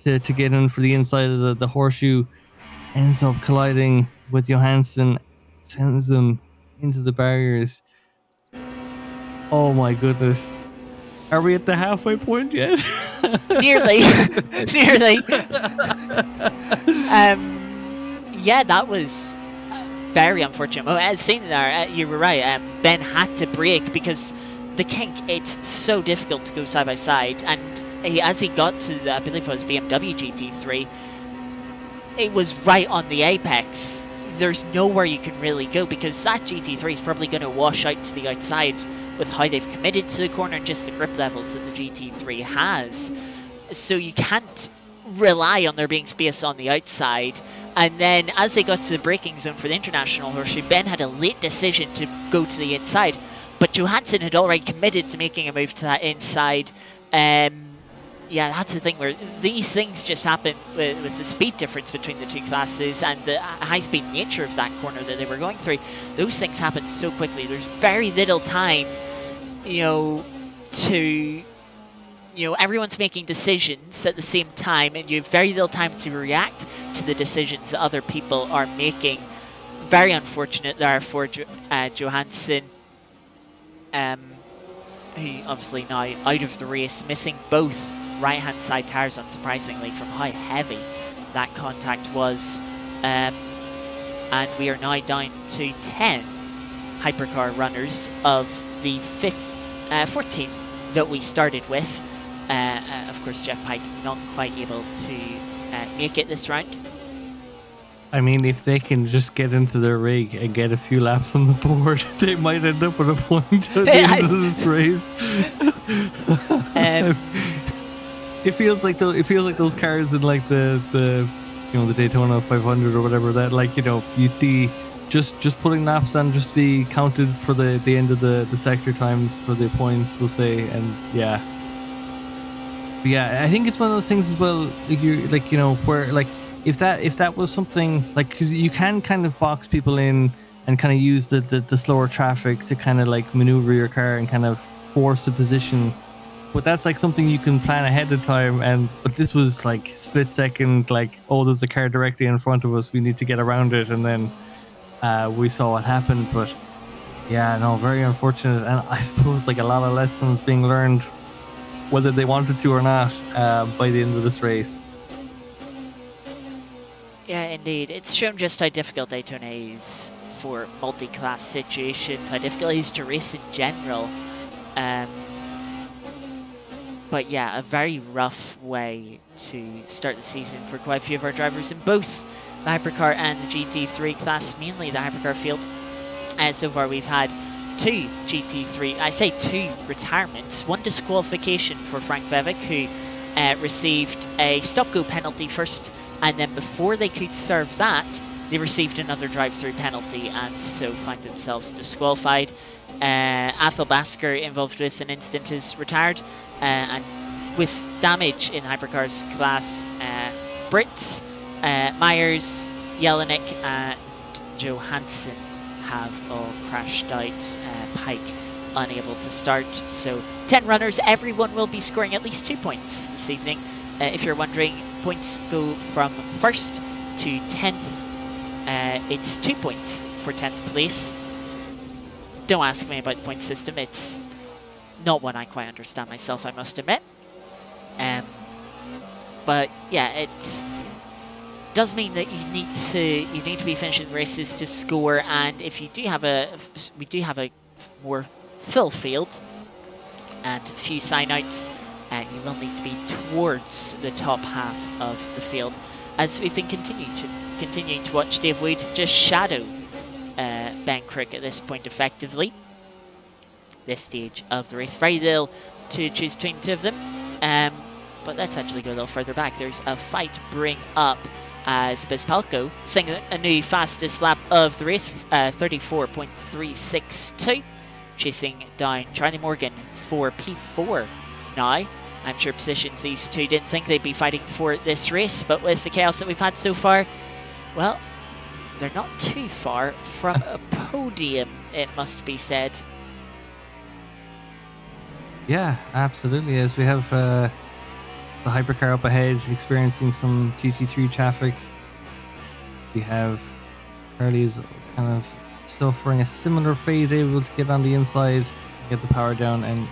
to get in for the inside of the horseshoe, ends up colliding with Johansson, sends him into the barriers. Oh my goodness. Are we at the halfway point yet? Nearly. Nearly. Yeah, that was very unfortunate. Well, as seen there, you were right. Ben had to brake because the kink, it's so difficult to go side by side. And as he got to the, I believe it was BMW GT3, it was right on the apex. There's nowhere you can really go because that GT3 is probably going to wash out to the outside with how they've committed to the corner and just the grip levels that the GT3 has. So you can't rely on there being space on the outside. And then as they got to the braking zone for the international horseshoe, Ben had a late decision to go to the inside, but Johansson had already committed to making a move to that inside. Yeah, that's the thing where these things just happen with the speed difference between the two classes and the high-speed nature of that corner that they were going through. Those things happen so quickly. There's very little time, everyone's making decisions at the same time, and you have very little time to react to the decisions that other people are making. Very unfortunate there for Johansson, who obviously now out of the race, missing both right-hand side tyres, unsurprisingly, from how heavy that contact was. And we are now down to 10 hypercar runners of the 14 that we started with. Of course, Jeff Pike not quite able to make it this round. I mean, if they can just get into their rig and get a few laps on the board, they might end up with a point at the end of this race. It feels like those cars in like the Daytona 500 or whatever, that you see just putting laps on just be counted for the end of the sector times for the points, we'll say. And yeah, I think it's one of those things as well, where if that was something like, because you can kind of box people in and kind of use the slower traffic to kind of like maneuver your car and kind of force a position, but that's like something you can plan ahead of time. But this was like split second, like, oh, there's a car directly in front of us, we need to get around it, and then we saw what happened. But yeah, no, very unfortunate, and I suppose like a lot of lessons being learned, whether they wanted to or not, by the end of this race. Yeah, indeed. It's shown just how difficult Daytona is for multi-class situations, how difficult it is to race in general. But yeah, a very rough way to start the season for quite a few of our drivers in both the Hypercar and the GT3 class, mainly the Hypercar field. So far we've had two GT3, I say two retirements, one disqualification for Frank Vevic, who received a stop-go penalty first, and then before they could serve that, they received another drive-through penalty, and so find themselves disqualified. Athel Basker, involved with an incident, is retired, and with damage in Hypercars class, Brits, Myers, Jelinek, and Johansson have all crashed out. Pike unable to start. So 10 runners, everyone will be scoring at least 2 points this evening. If you're wondering, points go from 1st to 10th. It's 2 points for 10th place. Don't ask me about the point system. It's not one I quite understand myself, I must admit. But yeah, it does mean that you need to be finishing races to score, and if you do have we do have a more full field and a few sign-outs, you will need to be towards the top half of the field, as we've been continuing to watch Dave Wood just shadow Ben Crook at this point effectively. This stage of the race, very little to choose between the two of them, but let's actually go a little further back. There's a fight bring up as Bezpalko setting a new fastest lap of the race, 34.362, chasing down Charlie Morgan for P4 now. I'm sure positions these two didn't think they'd be fighting for this race, but with the chaos that we've had so far, well, they're not too far from a podium, it must be said. Yeah, absolutely. As we have the Hypercar up ahead, experiencing some GT3 traffic. We have Charlie's kind of suffering a similar fate, able to get on the inside, get the power down, and